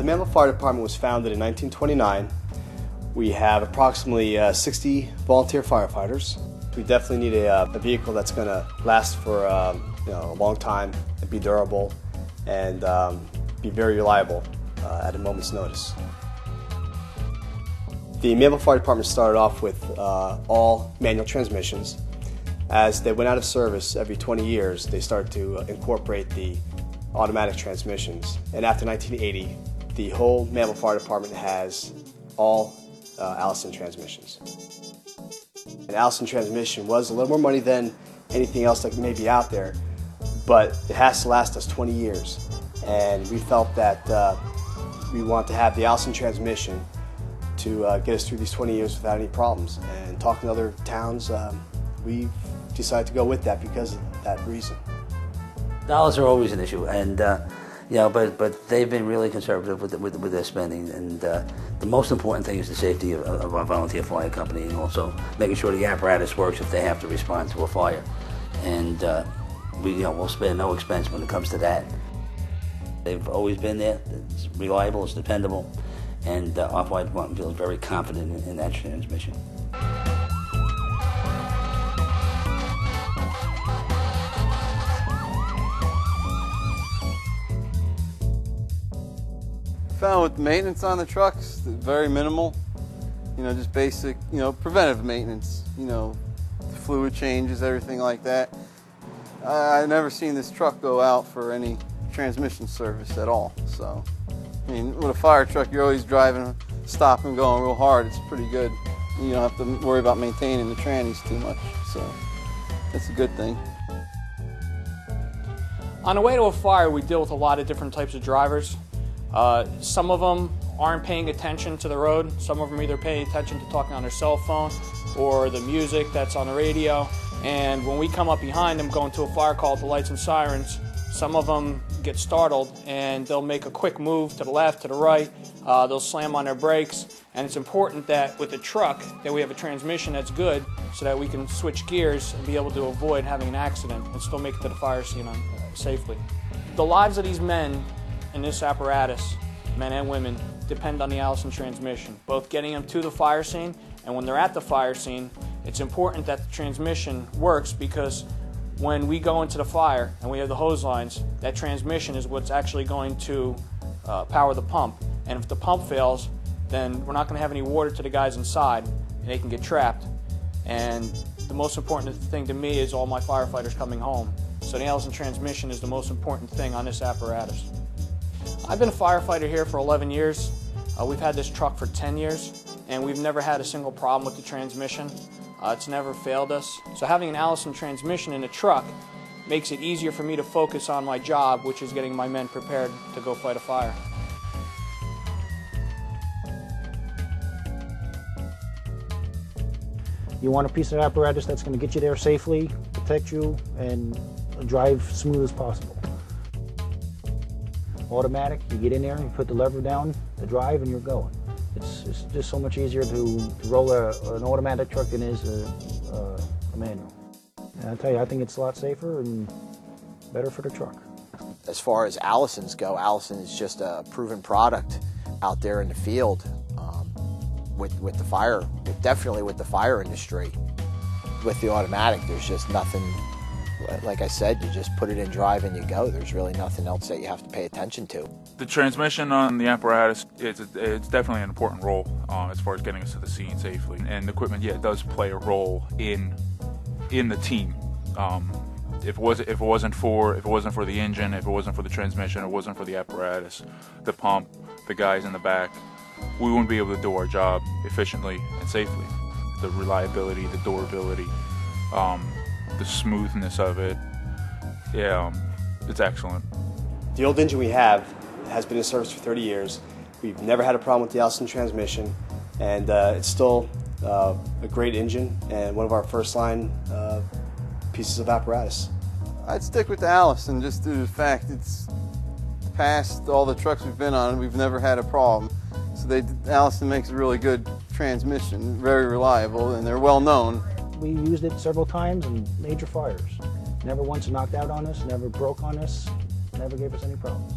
The Manville Fire Department was founded in 1929. We have approximately 60 volunteer firefighters. We definitely need a vehicle that's going to last for a long time and be durable and be very reliable at a moment's notice. The Manville Fire Department started off with all manual transmissions. As they went out of service every 20 years, they started to incorporate the automatic transmissions. And after 1980, the whole Manville Fire Department has all Allison transmissions. An Allison transmission was a little more money than anything else that may be out there, but it has to last us 20 years. And we felt that we want to have the Allison transmission to get us through these 20 years without any problems. And talking to other towns, we decided to go with that because of that reason. Dollars are always an issue, and but they've been really conservative with their spending. And the most important thing is the safety of our volunteer fire company, and also making sure the apparatus works if they have to respond to a fire. And we'll spare no expense when it comes to that. They've always been there. It's reliable, it's dependable, and our fire department feels very confident in that transmission. Found with the maintenance on the trucks, very minimal. Just basic, preventive maintenance. Fluid changes, everything like that. I've never seen this truck go out for any transmission service at all. So, with a fire truck, you're always driving, stopping, going real hard. It's pretty good. You don't have to worry about maintaining the trannies too much. So, that's a good thing. On the way to a fire, we deal with a lot of different types of drivers. Some of them aren't paying attention to the road. Some of them either paying attention to talking on their cell phone or the music that's on the radio. And when we come up behind them going to a fire call with the lights and sirens, some of them get startled and they'll make a quick move to the left, to the right. They'll slam on their brakes. And it's important that with the truck that we have a transmission that's good so that we can switch gears and be able to avoid having an accident and still make it to the fire scene safely. The lives of these men in this apparatus, men and women, depend on the Allison transmission, both getting them to the fire scene, and when they're at the fire scene, it's important that the transmission works, because when we go into the fire and we have the hose lines, that transmission is what's actually going to power the pump. And if the pump fails, then we're not going to have any water to the guys inside, and they can get trapped. And the most important thing to me is all my firefighters coming home. So the Allison transmission is the most important thing on this apparatus. I've been a firefighter here for 11 years. We've had this truck for 10 years, and we've never had a single problem with the transmission. It's never failed us. So having an Allison transmission in a truck makes it easier for me to focus on my job, which is getting my men prepared to go fight a fire. You want a piece of apparatus that's going to get you there safely, protect you, and drive smooth as possible. Automatic, you get in there, you put the lever down, the drive, and you're going. It's just so much easier to roll an automatic truck than it is a manual. And I tell you, I think it's a lot safer and better for the truck. As far as Allisons go, Allison is just a proven product out there in the field with the fire, definitely with the fire industry. With the automatic, there's just nothing. Like I said, you just put it in drive and you go. There's really nothing else that you have to pay attention to. The transmission on the apparatus, it's definitely an important role as far as getting us to the scene safely. And the equipment, yeah, it does play a role in the team. If it wasn't for the engine, if it wasn't for the transmission, it wasn't for the apparatus, the pump, the guys in the back, we wouldn't be able to do our job efficiently and safely. The reliability, the durability, the smoothness of it, yeah, it's excellent. The old engine we have has been in service for 30 years. We've never had a problem with the Allison transmission, and it's still a great engine and one of our first line pieces of apparatus. I'd stick with the Allison just due to the fact it's past all the trucks we've been on, we've never had a problem. So Allison makes a really good transmission, very reliable, and they're well known. We used it several times in major fires. Never once knocked out on us, never broke on us, never gave us any problems.